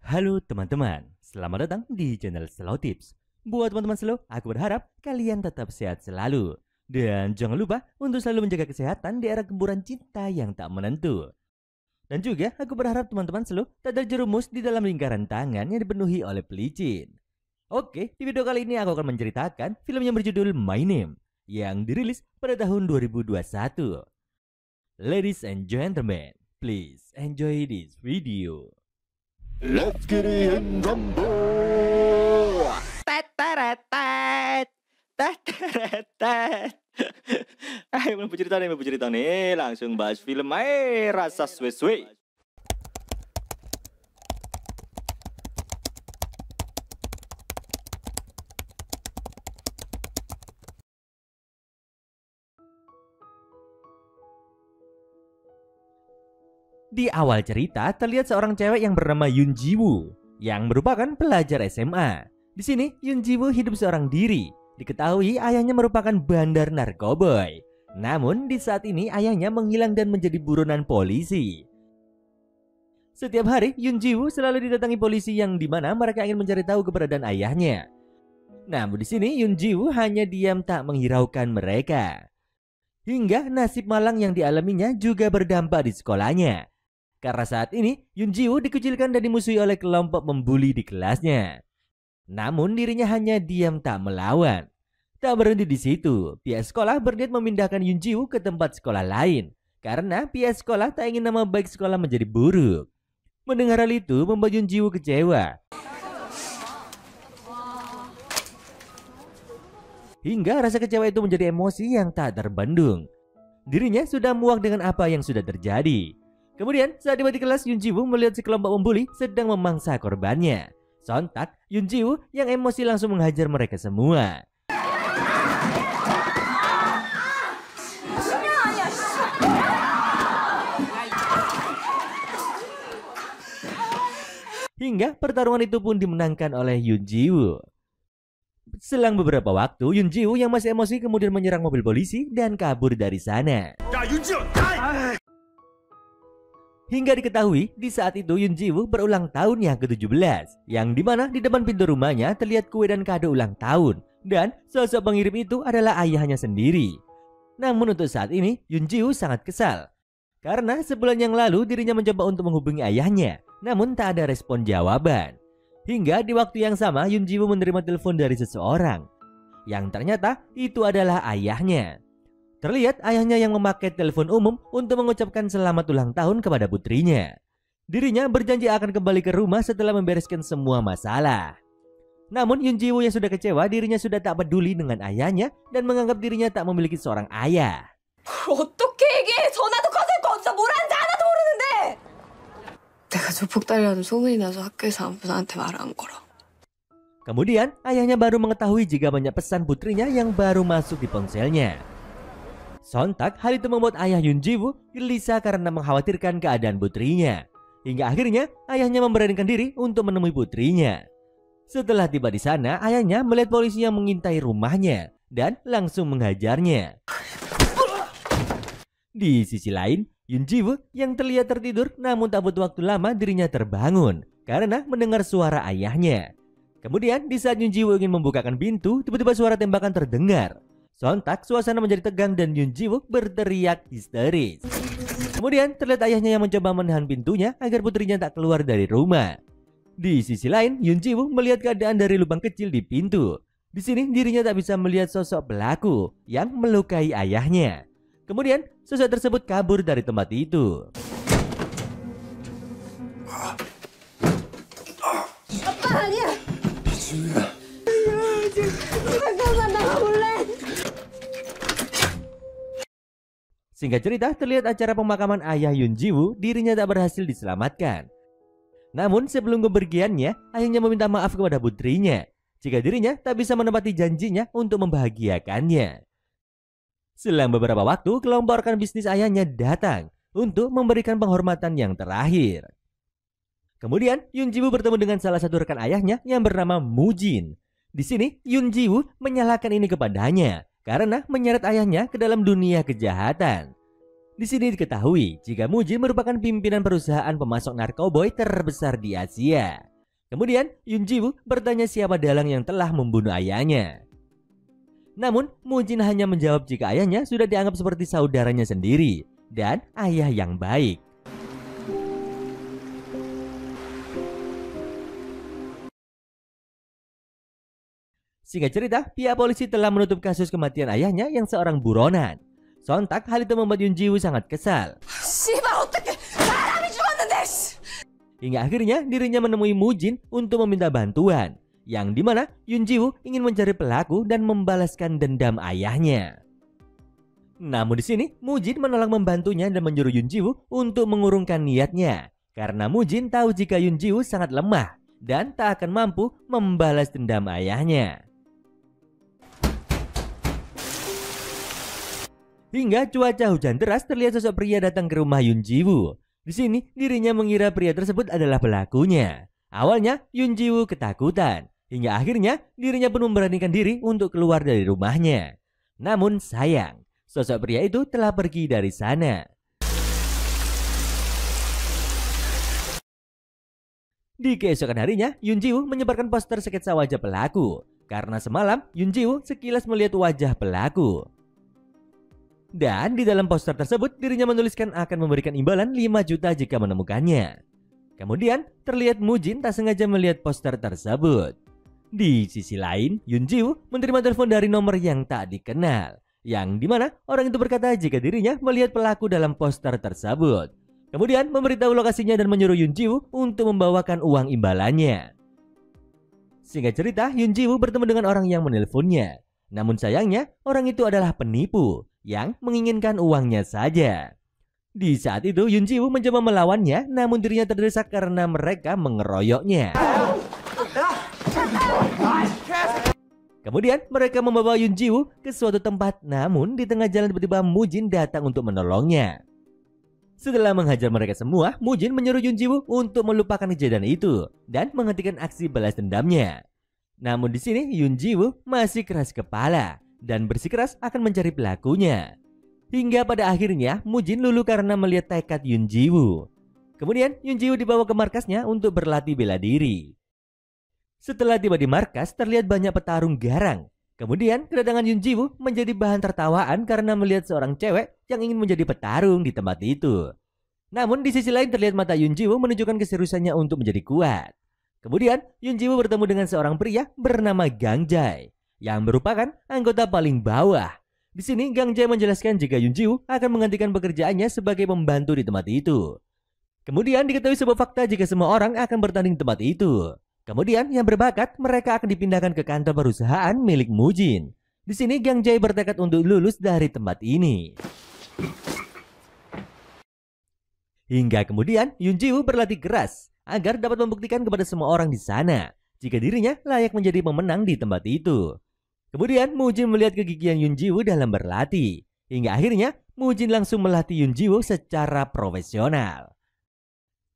Halo teman-teman, selamat datang di channel Slow Tips. Buat teman-teman Slow, aku berharap kalian tetap sehat selalu. Dan jangan lupa untuk selalu menjaga kesehatan di era gemburan cinta yang tak menentu. Dan juga aku berharap teman-teman Slow tak terjerumus di dalam lingkaran tangan yang dipenuhi oleh pelicin. Oke, di video kali ini aku akan menceritakan film yang berjudul My Name yang dirilis pada tahun 2021. Ladies and gentlemen, please enjoy this video. Let's get it in rumble. Teteretet, teteretet. Ayo belum cerita nih, langsung bahas film aja, rasa suwe-suwe. Di awal cerita terlihat seorang cewek yang bernama Yoon Ji-woo yang merupakan pelajar SMA. Di sini Yoon Ji-woo hidup seorang diri. Diketahui ayahnya merupakan bandar narkoboy. Namun di saat ini ayahnya menghilang dan menjadi buronan polisi. Setiap hari Yoon Ji-woo selalu didatangi polisi yang dimana mereka ingin mencari tahu keberadaan ayahnya. Namun di sini Yoon Ji-woo hanya diam tak menghiraukan mereka. Hingga nasib malang yang dialaminya juga berdampak di sekolahnya. Karena saat ini Yoon Ji-woo dikucilkan dan dimusuhi oleh kelompok membuli di kelasnya. Namun dirinya hanya diam tak melawan. Tak berhenti di situ, pihak sekolah berniat memindahkan Yoon Ji-woo ke tempat sekolah lain. Karena pihak sekolah tak ingin nama baik sekolah menjadi buruk. Mendengar hal itu membuat Yoon Ji-woo kecewa. Hingga rasa kecewa itu menjadi emosi yang tak terbendung. Dirinya sudah muak dengan apa yang sudah terjadi. Kemudian saat tiba di kelas, Yoon Ji-woo melihat sekelompok pembuli sedang memangsa korbannya. Sontak Yoon Ji-woo yang emosi langsung menghajar mereka semua. Hingga pertarungan itu pun dimenangkan oleh Yoon Ji-woo. Selang beberapa waktu, Yoon Ji-woo yang masih emosi kemudian menyerang mobil polisi dan kabur dari sana. Hingga diketahui di saat itu Yoon Ji-woo berulang tahun yang ke-17, yang dimana di depan pintu rumahnya terlihat kue dan kado ulang tahun, dan sosok pengirim itu adalah ayahnya sendiri. Namun untuk saat ini Yoon Ji-woo sangat kesal, karena sebulan yang lalu dirinya mencoba untuk menghubungi ayahnya, namun tak ada respon jawaban. Hingga di waktu yang sama Yoon Ji-woo menerima telepon dari seseorang, yang ternyata itu adalah ayahnya. Terlihat ayahnya yang memakai telepon umum untuk mengucapkan selamat ulang tahun kepada putrinya. Dirinya berjanji akan kembali ke rumah setelah membereskan semua masalah. Namun Yoon Ji-woo yang sudah kecewa, dirinya sudah tak peduli dengan ayahnya dan menganggap dirinya tak memiliki seorang ayah. 어떻게 얘기해? 전화도 꺼질 거 없어. 뭘 하는지 하나도 모르는데. 내가 조폭딸이라는 소문이 나서 학교에서 아무나한테 말 안 걸어. Kemudian ayahnya baru mengetahui jika banyak pesan putrinya yang baru masuk di ponselnya. Sontak hal itu membuat ayah Yoon Ji-woo gelisah karena mengkhawatirkan keadaan putrinya. Hingga akhirnya ayahnya memberanikan diri untuk menemui putrinya. Setelah tiba di sana, ayahnya melihat polisi yang mengintai rumahnya dan langsung menghajarnya. Di sisi lain, Yoon Ji-woo yang terlihat tertidur namun tak butuh waktu lama dirinya terbangun karena mendengar suara ayahnya. Kemudian di saat Yoon Ji-woo ingin membukakan pintu, tiba-tiba suara tembakan terdengar. Sontak suasana menjadi tegang dan Yoon Ji-woo berteriak histeris. Kemudian terlihat ayahnya yang mencoba menahan pintunya agar putrinya tak keluar dari rumah. Di sisi lain, Yoon Ji-woo melihat keadaan dari lubang kecil di pintu. Di sini dirinya tak bisa melihat sosok pelaku yang melukai ayahnya. Kemudian sosok tersebut kabur dari tempat itu. 아빠 아니야. 잠깐만 나가볼래. Singkat cerita, terlihat acara pemakaman ayah Yoon Ji-woo, dirinya tak berhasil diselamatkan. Namun sebelum kepergiannya, ayahnya meminta maaf kepada putrinya jika dirinya tak bisa menepati janjinya untuk membahagiakannya. Selang beberapa waktu, kelompok rekan bisnis ayahnya datang untuk memberikan penghormatan yang terakhir. Kemudian Yoon Ji-woo bertemu dengan salah satu rekan ayahnya yang bernama Mujin. Di sini Yoon Ji-woo menyalahkan ini kepadanya karena menyeret ayahnya ke dalam dunia kejahatan. Di sini diketahui jika Mujin merupakan pimpinan perusahaan pemasok narkoboy terbesar di Asia. Kemudian Yun Ji-woo bertanya siapa dalang yang telah membunuh ayahnya. Namun Mujin hanya menjawab jika ayahnya sudah dianggap seperti saudaranya sendiri dan ayah yang baik. Singkat cerita, pihak polisi telah menutup kasus kematian ayahnya yang seorang buronan. Sontak hal itu membuat Yun Ji-woo sangat kesal. Hingga akhirnya dirinya menemui Mujin untuk meminta bantuan, yang dimana Yun Ji-woo ingin mencari pelaku dan membalaskan dendam ayahnya. Namun di sini Mujin menolak membantunya dan menyuruh Yun Ji-woo untuk mengurungkan niatnya, karena Mujin tahu jika Yun Ji-woo sangat lemah dan tak akan mampu membalas dendam ayahnya. Hingga cuaca hujan deras terlihat sosok pria datang ke rumah Yun Ji-woo. Di sini dirinya mengira pria tersebut adalah pelakunya. Awalnya Yun Ji-woo ketakutan, hingga akhirnya dirinya pun memberanikan diri untuk keluar dari rumahnya. Namun sayang, sosok pria itu telah pergi dari sana. Di keesokan harinya, Yun Ji-woo menyebarkan poster sketsa wajah pelaku. Karena semalam Yun Ji-woo sekilas melihat wajah pelaku. Dan di dalam poster tersebut dirinya menuliskan akan memberikan imbalan 5 juta jika menemukannya. Kemudian terlihat Mujin tak sengaja melihat poster tersebut. Di sisi lain, Yun Ji-woo menerima telepon dari nomor yang tak dikenal, yang dimana orang itu berkata jika dirinya melihat pelaku dalam poster tersebut. Kemudian memberitahu lokasinya dan menyuruh Yun Ji-woo untuk membawakan uang imbalannya. Singkat cerita, Yun Ji-woo bertemu dengan orang yang menelponnya. Namun sayangnya orang itu adalah penipu yang menginginkan uangnya saja. Di saat itu Yun Ji-woo mencoba melawannya, namun dirinya terdesak karena mereka mengeroyoknya. Kemudian mereka membawa Yun Ji-woo ke suatu tempat, namun di tengah jalan tiba-tiba Mujin datang untuk menolongnya. Setelah menghajar mereka semua, Mujin menyuruh Yun Ji-woo untuk melupakan kejadian itu dan menghentikan aksi balas dendamnya. Namun di sini Yun Ji-woo masih keras kepala dan bersikeras akan mencari pelakunya. Hingga pada akhirnya Mujin luluh karena melihat tekad Yun Ji-woo. Kemudian Yun Ji-woo dibawa ke markasnya untuk berlatih bela diri. Setelah tiba di markas, terlihat banyak petarung garang. Kemudian kedatangan Yun Ji-woo menjadi bahan tertawaan karena melihat seorang cewek yang ingin menjadi petarung di tempat itu. Namun di sisi lain terlihat mata Yun Ji-woo menunjukkan keseriusannya untuk menjadi kuat. Kemudian Yun Ji-woo bertemu dengan seorang pria bernama Gang Jae yang merupakan anggota paling bawah. Di sini Gang Jae menjelaskan jika Yun Ji-woo akan menggantikan pekerjaannya sebagai pembantu di tempat itu. Kemudian diketahui sebuah fakta jika semua orang akan bertanding di tempat itu. Kemudian yang berbakat mereka akan dipindahkan ke kantor perusahaan milik Mujin. Di sini Gang Jae bertekad untuk lulus dari tempat ini. Hingga kemudian Yun Ji-woo berlatih keras agar dapat membuktikan kepada semua orang di sana jika dirinya layak menjadi pemenang di tempat itu. Kemudian Mujin melihat kegigihan Yun Ji-woo dalam berlatih. Hingga akhirnya Mujin langsung melatih Yun Ji-woo secara profesional.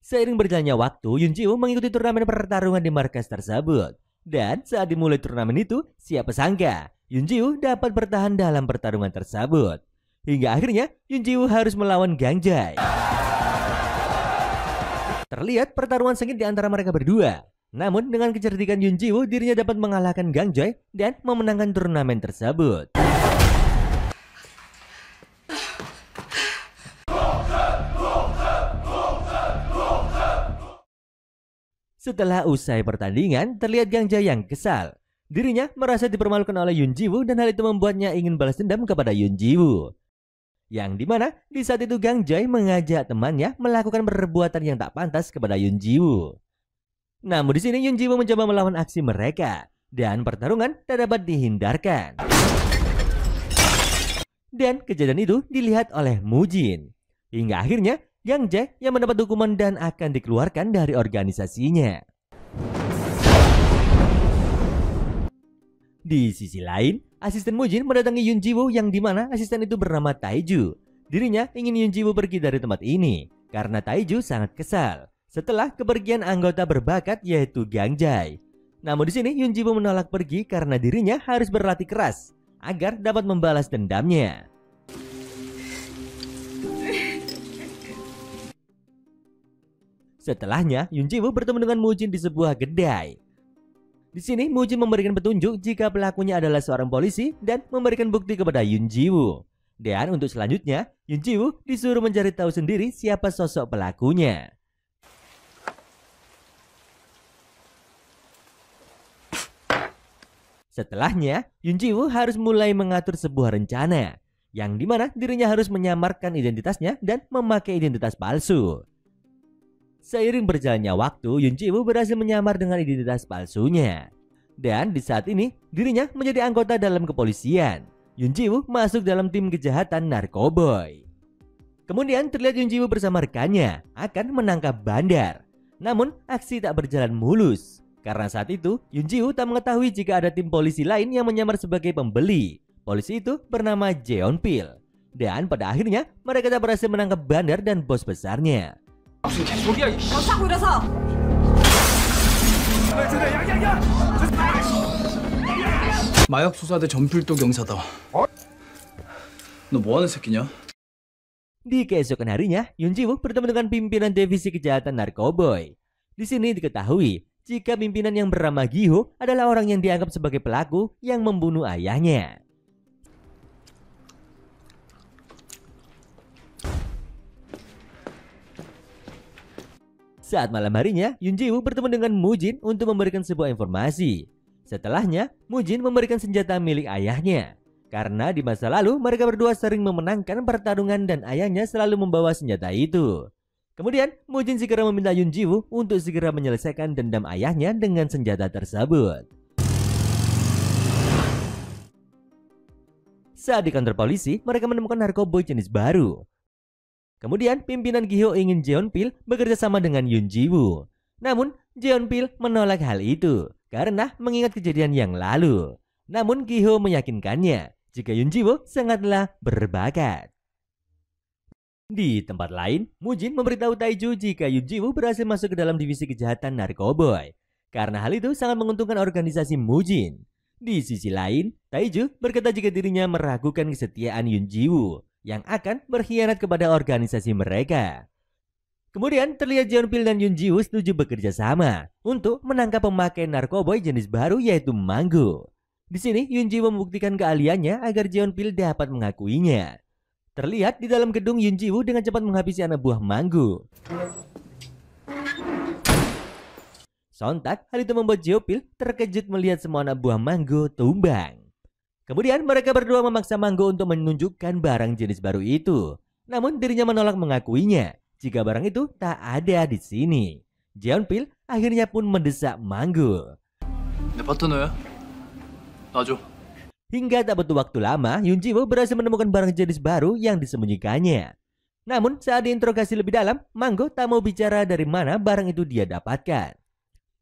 Seiring berjalannya waktu, Yun Ji-woo mengikuti turnamen pertarungan di markas tersebut. Dan saat dimulai turnamen itu, siapa sangka Yun Ji-woo dapat bertahan dalam pertarungan tersebut. Hingga akhirnya Yun Ji-woo harus melawan Gang Jae. Terlihat pertarungan sengit di antara mereka berdua. Namun dengan kecerdikan Yun Ji-woo, dirinya dapat mengalahkan Gang Jae dan memenangkan turnamen tersebut. Setelah usai pertandingan, terlihat Gang Jae yang kesal. Dirinya merasa dipermalukan oleh Yun Ji-woo dan hal itu membuatnya ingin balas dendam kepada Yun Ji-woo. Yang dimana di saat itu Gang Jae mengajak temannya melakukan perbuatan yang tak pantas kepada Yun Ji-woo. Namun di sini Yun Ji-woo mencoba melawan aksi mereka dan pertarungan tak dapat dihindarkan. Dan kejadian itu dilihat oleh Mujin. Hingga akhirnya Gang Jae yang mendapat hukuman dan akan dikeluarkan dari organisasinya. Di sisi lain, asisten Mujin mendatangi Yun Ji-woo yang dimana asisten itu bernama Taiju. Dirinya ingin Yun Ji-woo pergi dari tempat ini karena Taiju sangat kesal setelah kepergian anggota berbakat yaitu Gang Jae. Namun di sini Yun Ji-woo menolak pergi karena dirinya harus berlatih keras agar dapat membalas dendamnya. Setelahnya, Yun Ji-woo bertemu dengan Mujin di sebuah kedai. Di sini, Mujin memberikan petunjuk jika pelakunya adalah seorang polisi dan memberikan bukti kepada Yun Ji-woo. Dan untuk selanjutnya, Yun Ji-woo disuruh mencari tahu sendiri siapa sosok pelakunya. Setelahnya, Yun Ji-woo harus mulai mengatur sebuah rencana, yang dimana dirinya harus menyamarkan identitasnya dan memakai identitas palsu. Seiring berjalannya waktu, Yun Ji-woo berhasil menyamar dengan identitas palsunya. Dan di saat ini, dirinya menjadi anggota dalam kepolisian. Yun Ji-woo masuk dalam tim kejahatan Narkoboy. Kemudian terlihat Yun Ji-woo bersama rekannya akan menangkap bandar. Namun, aksi tak berjalan mulus. Karena saat itu, Yun Ji-woo tak mengetahui jika ada tim polisi lain yang menyamar sebagai pembeli. Polisi itu bernama Jeon-pil. Dan pada akhirnya, mereka tak berhasil menangkap bandar dan bos besarnya. 무슨 개소리야 이 씨. 자꾸 일어서! 마약 수사대 전필도 경사다. 너 뭐하는 새끼냐? Di keesokan harinya, Yun Ji-woo bertemu dengan pimpinan divisi kejahatan Narkoboy. Di sini diketahui jika pimpinan yang bernama Gi-ho adalah orang yang dianggap sebagai pelaku yang membunuh ayahnya. Saat malam harinya, Yun Ji-woo bertemu dengan Mujin untuk memberikan sebuah informasi. Setelahnya, Mujin memberikan senjata milik ayahnya. Karena di masa lalu mereka berdua sering memenangkan pertarungan dan ayahnya selalu membawa senjata itu. Kemudian, Mujin segera meminta Yun Ji-woo untuk segera menyelesaikan dendam ayahnya dengan senjata tersebut. Saat di kantor polisi, mereka menemukan narkoboy jenis baru. Kemudian, pimpinan Gi-ho ingin Jeon-pil bekerja sama dengan Yun Ji-woo. Namun, Jeon-pil menolak hal itu karena mengingat kejadian yang lalu. Namun, Gi-ho meyakinkannya jika Yun Ji-woo sangatlah berbakat. Di tempat lain, Mujin memberitahu Taiju jika Yun Ji-woo berhasil masuk ke dalam divisi kejahatan Narkoboy. Karena hal itu sangat menguntungkan organisasi Mujin. Di sisi lain, Taiju berkata jika dirinya meragukan kesetiaan Yun Ji-woo yang akan berkhianat kepada organisasi mereka. Kemudian terlihat Jeon-pil dan Yun Ji-woo setuju bekerja sama untuk menangkap pemakai narkoboy jenis baru yaitu Manggo. Di sini Yun Ji-woo membuktikan keahliannya agar Jeon-pil dapat mengakuinya. Terlihat di dalam gedung Yun Ji-woo dengan cepat menghabisi anak buah Manggo. Sontak hal itu membuat Jeon-pil terkejut melihat semua anak buah Manggo tumbang. Kemudian mereka berdua memaksa Manggo untuk menunjukkan barang jenis baru itu. Namun dirinya menolak mengakuinya jika barang itu tak ada di sini. Jeon-pil akhirnya pun mendesak Manggo. 내 파트너야. 놔줘. Hingga tak butuh waktu lama, Yun Ji-woo berhasil menemukan barang jenis baru yang disembunyikannya. Namun saat diinterogasi lebih dalam, Manggo tak mau bicara dari mana barang itu dia dapatkan.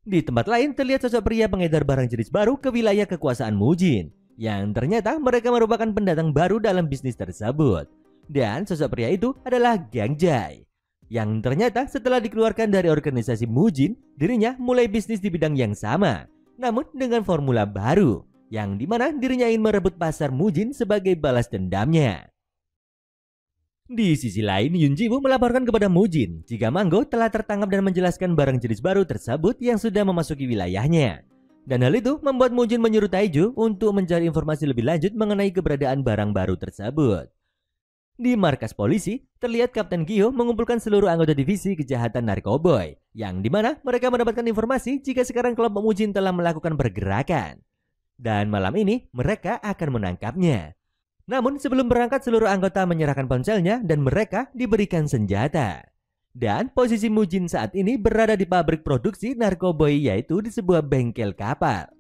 Di tempat lain terlihat sosok pria pengedar barang jenis baru ke wilayah kekuasaan Mujin. Yang ternyata mereka merupakan pendatang baru dalam bisnis tersebut. Dan sosok pria itu adalah Gang Jae. Yang ternyata setelah dikeluarkan dari organisasi Mujin, dirinya mulai bisnis di bidang yang sama. Namun dengan formula baru, yang dimana dirinya ingin merebut pasar Mujin sebagai balas dendamnya. Di sisi lain, Yun Ji-woo melaporkan kepada Mujin jika Manggo telah tertangkap dan menjelaskan barang jenis baru tersebut yang sudah memasuki wilayahnya. Dan hal itu membuat Mujin menyuruh Taiju untuk mencari informasi lebih lanjut mengenai keberadaan barang baru tersebut. Di markas polisi, terlihat Kapten Gi-ho mengumpulkan seluruh anggota divisi kejahatan Narkoboy, yang dimana mereka mendapatkan informasi jika sekarang kelompok Mujin telah melakukan pergerakan. Dan malam ini mereka akan menangkapnya. Namun sebelum berangkat seluruh anggota menyerahkan ponselnya dan mereka diberikan senjata. Dan posisi Mujin saat ini berada di pabrik produksi narkoboy yaitu di sebuah bengkel kapal.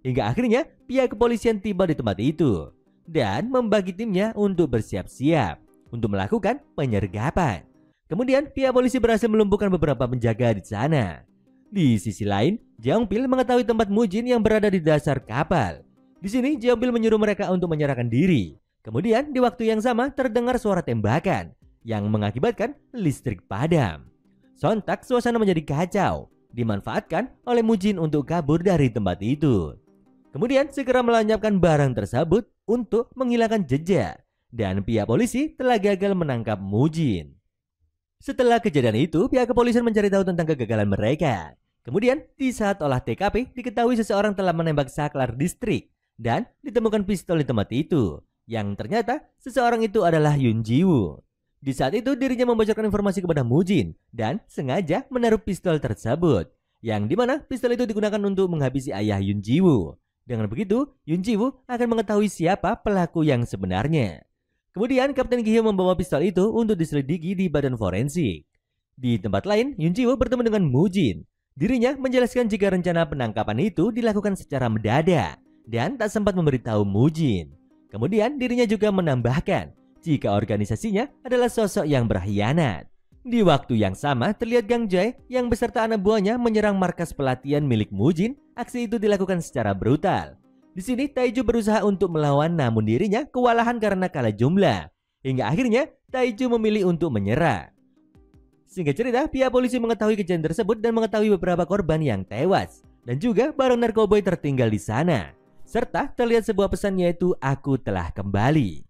Hingga akhirnya pihak kepolisian tiba di tempat itu dan membagi timnya untuk bersiap-siap untuk melakukan penyergapan. Kemudian pihak polisi berhasil melumpuhkan beberapa penjaga di sana. Di sisi lain, Jeong-pil mengetahui tempat Mujin yang berada di dasar kapal. Di sini Jeong-pil menyuruh mereka untuk menyerahkan diri. Kemudian di waktu yang sama terdengar suara tembakan yang mengakibatkan listrik padam. Sontak suasana menjadi kacau, dimanfaatkan oleh Mujin untuk kabur dari tempat itu. Kemudian segera melenyapkan barang tersebut untuk menghilangkan jejak dan pihak polisi telah gagal menangkap Mujin. Setelah kejadian itu, pihak kepolisian mencari tahu tentang kegagalan mereka. Kemudian, di saat olah TKP, diketahui seseorang telah menembak saklar distrik dan ditemukan pistol di tempat itu. Yang ternyata seseorang itu adalah Yoon Ji-woo. Di saat itu dirinya membocorkan informasi kepada Mujin dan sengaja menaruh pistol tersebut, yang dimana pistol itu digunakan untuk menghabisi ayah Yoon Ji-woo. Dengan begitu, Yoon Ji-woo akan mengetahui siapa pelaku yang sebenarnya. Kemudian Kapten Gi-hyo membawa pistol itu untuk diselidiki di badan forensik. Di tempat lain, Yoon Ji-woo bertemu dengan Mujin. Dirinya menjelaskan jika rencana penangkapan itu dilakukan secara mendadak dan tak sempat memberitahu Mujin. Kemudian dirinya juga menambahkan jika organisasinya adalah sosok yang berkhianat. Di waktu yang sama terlihat Gang Jae yang beserta anak buahnya menyerang markas pelatihan milik Mujin. Aksi itu dilakukan secara brutal. Di sini Taiju berusaha untuk melawan namun dirinya kewalahan karena kalah jumlah. Hingga akhirnya Taiju memilih untuk menyerah. Singkat cerita, pihak polisi mengetahui kejadian tersebut dan mengetahui beberapa korban yang tewas dan juga barang narkoboy tertinggal di sana. Serta terlihat sebuah pesan yaitu aku telah kembali.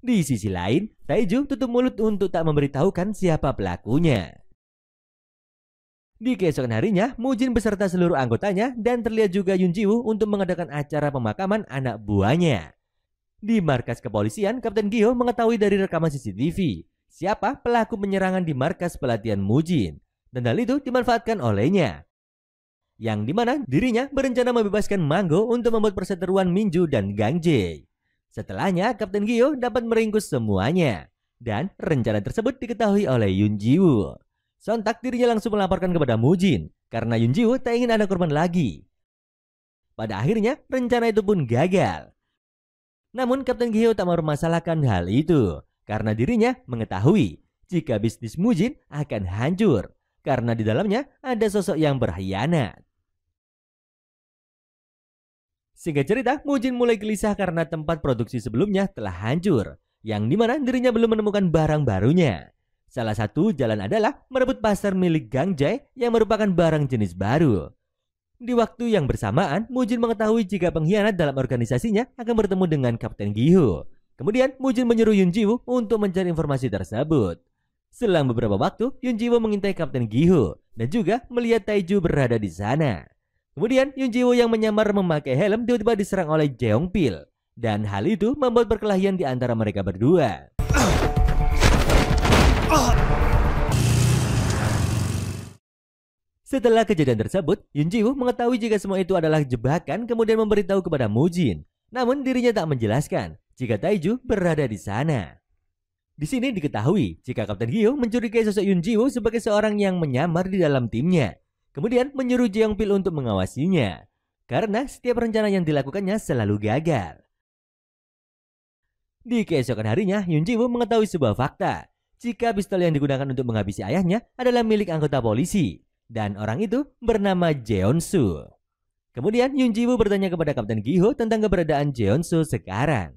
Di sisi lain, Taiju tutup mulut untuk tak memberitahukan siapa pelakunya. Di keesokan harinya, Mujin beserta seluruh anggotanya dan terlihat juga Yoon Ji-woo untuk mengadakan acara pemakaman anak buahnya. Di markas kepolisian, Kapten Gi-hyo mengetahui dari rekaman CCTV siapa pelaku penyerangan di markas pelatihan Mujin, dan hal itu dimanfaatkan olehnya. Yang dimana dirinya berencana membebaskan Manggo untuk membuat perseteruan Minju dan Gang Jae. Setelahnya, Kapten Gi-hyo dapat meringkus semuanya, dan rencana tersebut diketahui oleh Yoon Ji-woo. Sontak dirinya langsung melaporkan kepada Mujin, karena Yoon Ji-woo tak ingin ada korban lagi. Pada akhirnya, rencana itu pun gagal. Namun Kapten Gi-hyo tak mempermasalahkan hal itu, karena dirinya mengetahui jika bisnis Mujin akan hancur, karena di dalamnya ada sosok yang berkhianat. Singkat cerita, Mujin mulai gelisah karena tempat produksi sebelumnya telah hancur, yang dimana dirinya belum menemukan barang barunya. Salah satu jalan adalah merebut pasar milik Gang Jae yang merupakan barang jenis baru. Di waktu yang bersamaan, Mujin mengetahui jika pengkhianat dalam organisasinya akan bertemu dengan Kapten Gi-hyo. Kemudian Mujin menyuruh Yoon Ji-woo untuk mencari informasi tersebut. Selang beberapa waktu, Yoon Ji-woo mengintai Kapten Gi-hyo dan juga melihat Taiju berada di sana. Kemudian Yoon Ji-woo yang menyamar memakai helm tiba-tiba diserang oleh Jeong-pil, dan hal itu membuat perkelahian di antara mereka berdua. Setelah kejadian tersebut, Yoon Ji-woo mengetahui jika semua itu adalah jebakan kemudian memberitahu kepada Mujin. Namun dirinya tak menjelaskan jika Taiju berada di sana. Di sini diketahui jika Kapten Gi-hyo mencurigai sosok Yoon Ji-woo sebagai seorang yang menyamar di dalam timnya. Kemudian menyuruh Jeong-pil untuk mengawasinya, karena setiap rencana yang dilakukannya selalu gagal. Di keesokan harinya, Yoon Ji-woo mengetahui sebuah fakta. Jika pistol yang digunakan untuk menghabisi ayahnya adalah milik anggota polisi, dan orang itu bernama Jeon-soo. Kemudian Yoon Ji-woo bertanya kepada Kapten Gi-hyo tentang keberadaan Jeon-soo sekarang.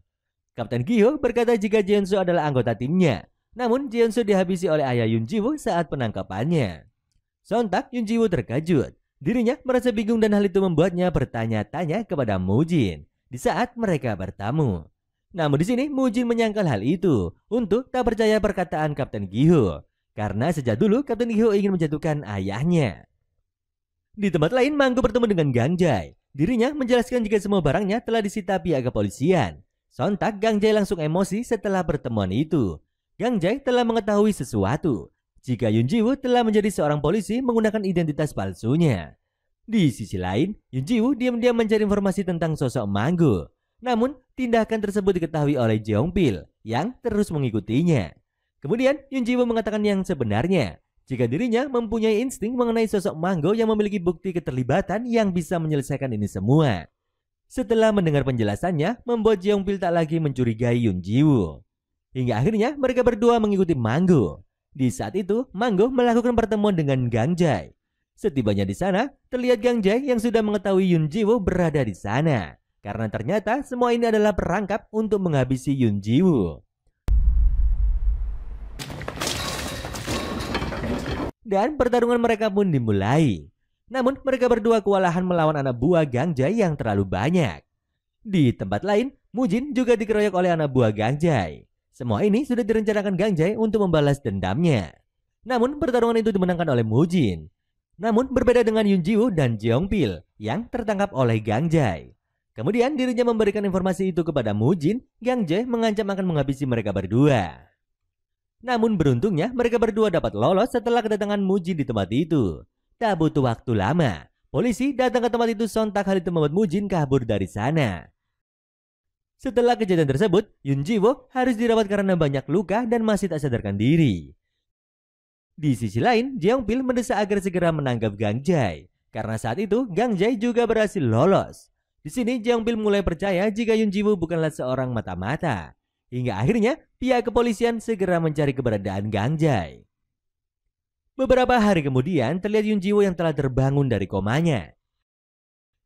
Kapten Gi-hyo berkata jika Jeon-soo adalah anggota timnya, namun Jeon-soo dihabisi oleh ayah Yoon Ji-woo saat penangkapannya. Sontak Yoon Ji-woo terkejut. Dirinya merasa bingung dan hal itu membuatnya bertanya-tanya kepada Mujin di saat mereka bertemu. Namun di sini Mujin menyangkal hal itu untuk tak percaya perkataan Kapten Gi-hyo, karena sejak dulu Kapten Gi-hyo ingin menjatuhkan ayahnya. Di tempat lain, Manggo bertemu dengan Gang Jae. Dirinya menjelaskan jika semua barangnya telah disita pihak kepolisian. Sontak Gang Jae langsung emosi setelah pertemuan itu. Gang Jae telah mengetahui sesuatu jika Yoon Ji-woo telah menjadi seorang polisi menggunakan identitas palsunya. Di sisi lain, Yoon Ji-woo diam-diam mencari informasi tentang sosok Manggo. Namun, tindakan tersebut diketahui oleh Jeong-pil yang terus mengikutinya. Kemudian, Yoon Ji-woo mengatakan yang sebenarnya, jika dirinya mempunyai insting mengenai sosok Manggo yang memiliki bukti keterlibatan yang bisa menyelesaikan ini semua. Setelah mendengar penjelasannya, membuat Jeong-pil tak lagi mencurigai Yoon Ji-woo. Hingga akhirnya mereka berdua mengikuti Manggo. Di saat itu, Manggo melakukan pertemuan dengan Gang Jae. Setibanya di sana, terlihat Gang Jae yang sudah mengetahui Yoon Ji-woo berada di sana. Karena ternyata semua ini adalah perangkap untuk menghabisi Yoon Ji-woo. Dan pertarungan mereka pun dimulai. Namun mereka berdua kewalahan melawan anak buah Gang Jae yang terlalu banyak. Di tempat lain, Mujin juga dikeroyok oleh anak buah Gang Jae. Semua ini sudah direncanakan Gang Jae untuk membalas dendamnya. Namun pertarungan itu dimenangkan oleh Mujin. Namun berbeda dengan Yoon Ji Woo dan Jeong Pil yang tertangkap oleh Gang Jae. Kemudian dirinya memberikan informasi itu kepada Mujin. Gang Jae mengancam akan menghabisi mereka berdua. Namun beruntungnya mereka berdua dapat lolos setelah kedatangan Mujin di tempat itu. Tak butuh waktu lama, polisi datang ke tempat itu. Sontak hal itu membuat Mujin kabur dari sana. Setelah kejadian tersebut, Yoon Ji Woo harus dirawat karena banyak luka dan masih tak sadarkan diri. Di sisi lain, Jeong Pil mendesak agar segera menangkap Gang Jae karena saat itu Gang Jae juga berhasil lolos. Di sini Jeong Pil mulai percaya jika Yoon Ji Woo bukanlah seorang mata-mata. Hingga akhirnya pihak kepolisian segera mencari keberadaan Gang Jae. Beberapa hari kemudian terlihat Yoon Ji Woo yang telah terbangun dari komanya.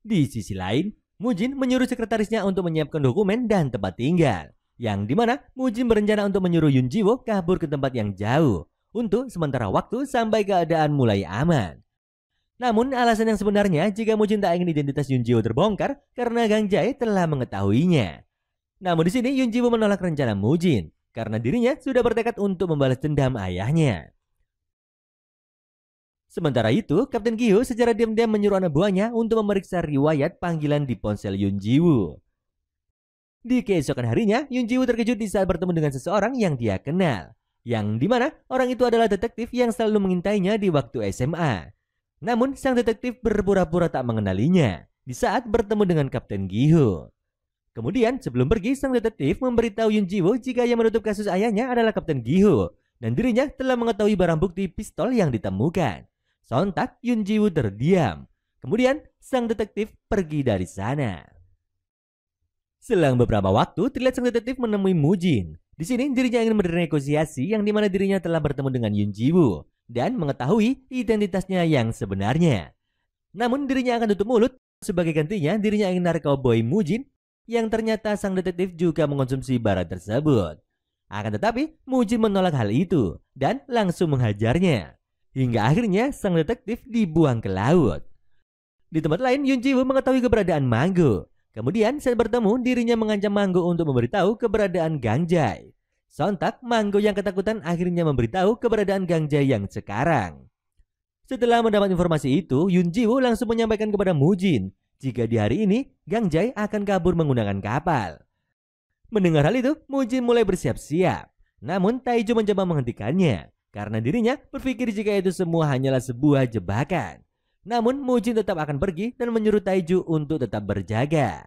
Di sisi lain, Mujin menyuruh sekretarisnya untuk menyiapkan dokumen dan tempat tinggal. Yang dimana Mujin berencana untuk menyuruh Yoon Ji Woo kabur ke tempat yang jauh untuk sementara waktu sampai keadaan mulai aman. Namun alasan yang sebenarnya jika Mujin tak ingin identitas Yoon Ji Woo terbongkar karena Gang Jae telah mengetahuinya. Namun di sini Yoon Ji Woo menolak rencana Mujin karena dirinya sudah bertekad untuk membalas dendam ayahnya. Sementara itu, Kapten Gi-ho secara diam-diam menyuruh anak buahnya untuk memeriksa riwayat panggilan di ponsel Yoon Ji Woo. Di keesokan harinya, Yoon Ji Woo terkejut di saat bertemu dengan seseorang yang dia kenal, yang dimana orang itu adalah detektif yang selalu mengintainya di waktu SMA. Namun sang detektif berpura-pura tak mengenalinya di saat bertemu dengan Kapten Gi-ho. Kemudian sebelum pergi, sang detektif memberitahu Yoon Ji Woo jika yang menutup kasus ayahnya adalah Kapten Gi-ho dan dirinya telah mengetahui barang bukti pistol yang ditemukan. Sontak Yoon Ji Woo terdiam. Kemudian sang detektif pergi dari sana. Selang beberapa waktu terlihat sang detektif menemui Mujin. Di sini dirinya ingin bernegosiasi yang dimana dirinya telah bertemu dengan Yoon Ji Woo dan mengetahui identitasnya yang sebenarnya. Namun dirinya akan tutup mulut. Sebagai gantinya dirinya ingin narik cowboy Mujin yang ternyata sang detektif juga mengkonsumsi barang tersebut. Akan tetapi Mujin menolak hal itu dan langsung menghajarnya. Hingga akhirnya sang detektif dibuang ke laut. Di tempat lain Yoon Ji Woo mengetahui keberadaan Manggo. Kemudian saat bertemu dirinya mengancam Manggo untuk memberitahu keberadaan Gang Jae. Sontak Manggo yang ketakutan akhirnya memberitahu keberadaan Gang Jae yang sekarang. Setelah mendapat informasi itu, Yoon Ji Woo langsung menyampaikan kepada Mujin jika di hari ini Gang Jae akan kabur menggunakan kapal. Mendengar hal itu, Mujin mulai bersiap-siap. Namun Taiju mencoba menghentikannya karena dirinya berpikir jika itu semua hanyalah sebuah jebakan. Namun Mujin tetap akan pergi dan menyuruh Taiju untuk tetap berjaga.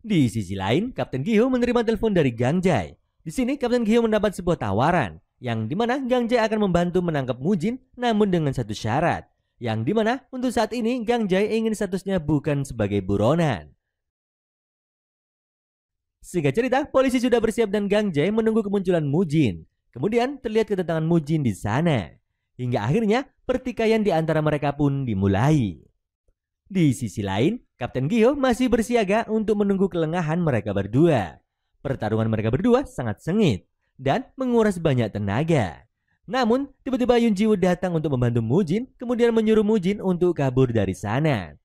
Di sisi lain, Kapten Gi-ho menerima telepon dari Gang Jae. Di sini Kapten Gi-ho mendapat sebuah tawaran yang dimana Gang Jae akan membantu menangkap Mujin, namun dengan satu syarat. Yang dimana untuk saat ini Gang Jae ingin statusnya bukan sebagai buronan. Singkat cerita, polisi sudah bersiap dan Gang Jae menunggu kemunculan Mujin. Kemudian terlihat kedatangan Mujin di sana. Hingga akhirnya pertikaian di antara mereka pun dimulai. Di sisi lain, Kapten Gi-ho masih bersiaga untuk menunggu kelengahan mereka berdua. Pertarungan mereka berdua sangat sengit dan menguras banyak tenaga. Namun, tiba-tiba Yoon Ji Woo datang untuk membantu Mujin, kemudian menyuruh Mujin untuk kabur dari sana.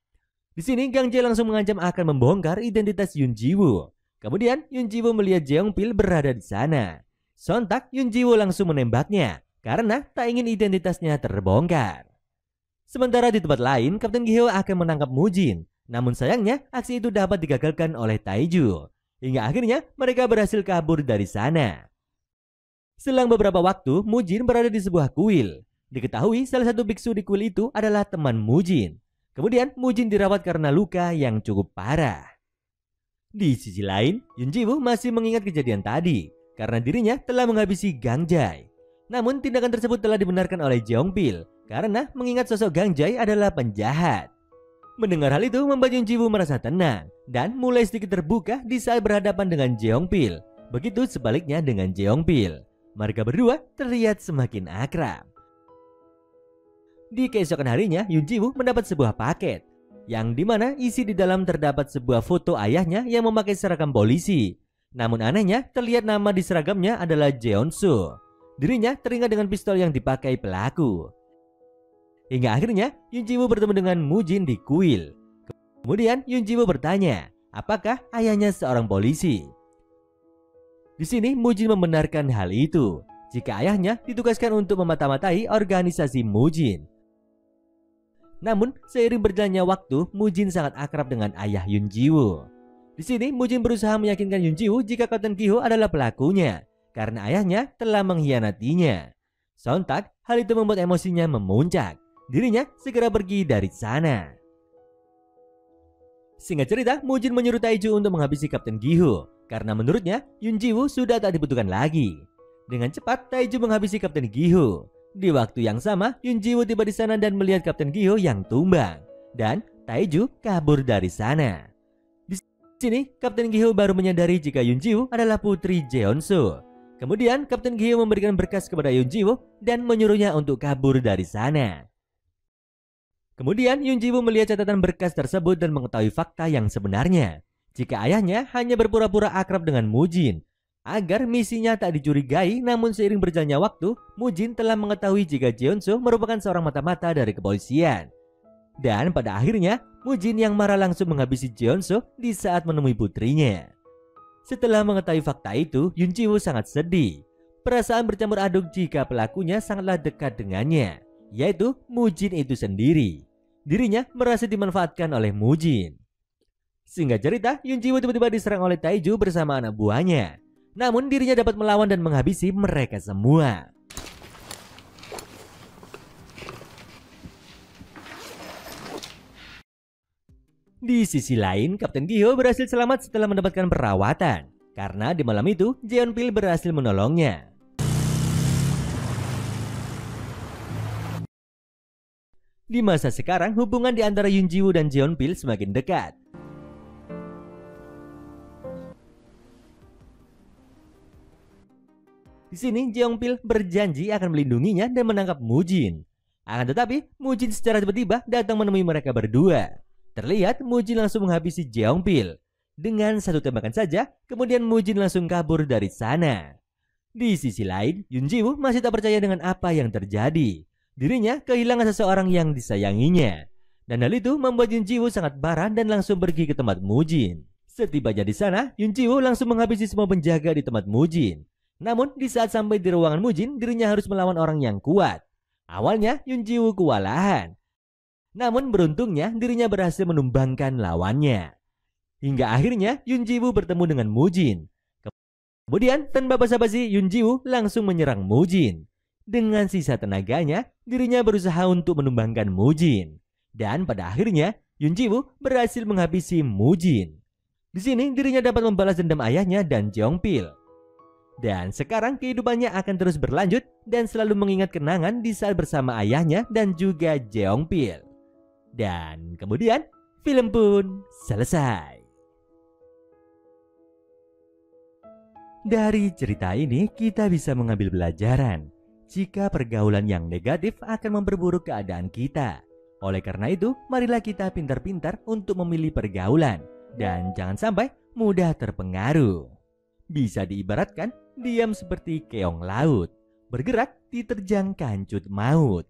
Di sini Gang Jae langsung mengancam akan membongkar identitas Yoon Ji Woo. Kemudian Yoon Ji Woo melihat Jeong Pil berada di sana. Sontak Yoon Ji Woo langsung menembaknya karena tak ingin identitasnya terbongkar. Sementara di tempat lain, Kapten Gi-ho akan menangkap Mujin. Namun sayangnya aksi itu dapat digagalkan oleh Taiju. Hingga akhirnya mereka berhasil kabur dari sana. Selang beberapa waktu, Mujin berada di sebuah kuil. Diketahui salah satu biksu di kuil itu adalah teman Mujin. Kemudian Mujin dirawat karena luka yang cukup parah. Di sisi lain, Yoon Ji Woo masih mengingat kejadian tadi karena dirinya telah menghabisi Gang Jae. Namun tindakan tersebut telah dibenarkan oleh Jeong Pil karena mengingat sosok Gang Jae adalah penjahat. Mendengar hal itu membuat Yoon Ji Woo merasa tenang dan mulai sedikit terbuka di saat berhadapan dengan Jeong Pil. Begitu sebaliknya dengan Jeong Pil. Mereka berdua terlihat semakin akrab. Di keesokan harinya, Yoon Ji Woo mendapat sebuah paket yang dimana isi di dalam terdapat sebuah foto ayahnya yang memakai seragam polisi. Namun anehnya, terlihat nama di seragamnya adalah Jeon Soo. Dirinya teringat dengan pistol yang dipakai pelaku. Hingga akhirnya Yoon Ji Woo bertemu dengan Mujin di kuil. Kemudian Yoon Ji Woo bertanya, apakah ayahnya seorang polisi? Di sini Mujin membenarkan hal itu jika ayahnya ditugaskan untuk memata-matai organisasi Mujin. Namun, seiring berjalannya waktu, Mujin sangat akrab dengan ayah Yunjiwoo. Di sini, Mujin berusaha meyakinkan Yunjiwoo jika Kapten Giho adalah pelakunya, karena ayahnya telah mengkhianatinya. Sontak, hal itu membuat emosinya memuncak. Dirinya segera pergi dari sana. Singkat cerita, Mujin menyuruh Taiju untuk menghabisi Kapten Giho, karena menurutnya Yunjiwoo sudah tak dibutuhkan lagi. Dengan cepat, Taiju menghabisi Kapten Giho. Di waktu yang sama, Yunjiwoo tiba di sana dan melihat Kapten Giho yang tumbang, dan Taiju kabur dari sana. Di sini, Kapten Giho baru menyadari jika Yunjiwoo adalah putri Jeonsu. Kemudian, Kapten Giho memberikan berkas kepada Yunjiwoo dan menyuruhnya untuk kabur dari sana. Kemudian, Yunjiwoo melihat catatan berkas tersebut dan mengetahui fakta yang sebenarnya, jika ayahnya hanya berpura-pura akrab dengan Mujin agar misinya tak dicurigai. Namun seiring berjalannya waktu, Mujin telah mengetahui jika Jeonsu merupakan seorang mata-mata dari kepolisian. Dan pada akhirnya, Mujin yang marah langsung menghabisi Jeonsu di saat menemui putrinya. Setelah mengetahui fakta itu, Yunjiwoo sangat sedih. Perasaan bercampur aduk jika pelakunya sangatlah dekat dengannya, yaitu Mujin itu sendiri. Dirinya merasa dimanfaatkan oleh Mujin. Singkat cerita, Yunjiwoo tiba-tiba diserang oleh Taiju bersama anak buahnya. Namun dirinya dapat melawan dan menghabisi mereka semua. Di sisi lain, Kapten Giho berhasil selamat setelah mendapatkan perawatan, karena di malam itu Jeonpil berhasil menolongnya. Di masa sekarang, hubungan di antara Yunjiwoo dan Jeonpil semakin dekat. Di sini, Jeonpil berjanji akan melindunginya dan menangkap Mujin. Akan tetapi, Mujin secara tiba-tiba datang menemui mereka berdua. Terlihat Mujin langsung menghabisi Jeonpil. Dengan satu tembakan saja, kemudian Mujin langsung kabur dari sana. Di sisi lain, Yunjiwoo masih tak percaya dengan apa yang terjadi. Dirinya kehilangan seseorang yang disayanginya. Dan hal itu membuat Yunjiwoo sangat marah dan langsung pergi ke tempat Mujin. Setibanya di sana, Yunjiwoo langsung menghabisi semua penjaga di tempat Mujin. Namun di saat sampai di ruangan Mujin, dirinya harus melawan orang yang kuat. Awalnya Yunjiwoo kewalahan. Namun beruntungnya dirinya berhasil menumbangkan lawannya. Hingga akhirnya Yunjiwoo bertemu dengan Mujin. Kemudian tanpa basa-basi, Yunjiwoo langsung menyerang Mujin. Dengan sisa tenaganya, dirinya berusaha untuk menumbangkan Mujin. Dan pada akhirnya Yunjiwoo berhasil menghabisi Mujin. Di sini dirinya dapat membalas dendam ayahnya dan Jeonpil. Dan sekarang kehidupannya akan terus berlanjut dan selalu mengingat kenangan di saat bersama ayahnya dan juga Jeonpil. Dan kemudian film pun selesai. Dari cerita ini kita bisa mengambil pelajaran jika pergaulan yang negatif akan memperburuk keadaan kita. Oleh karena itu, marilah kita pintar-pintar untuk memilih pergaulan dan jangan sampai mudah terpengaruh. Bisa diibaratkan diam seperti keong laut, bergerak diterjang kancut maut.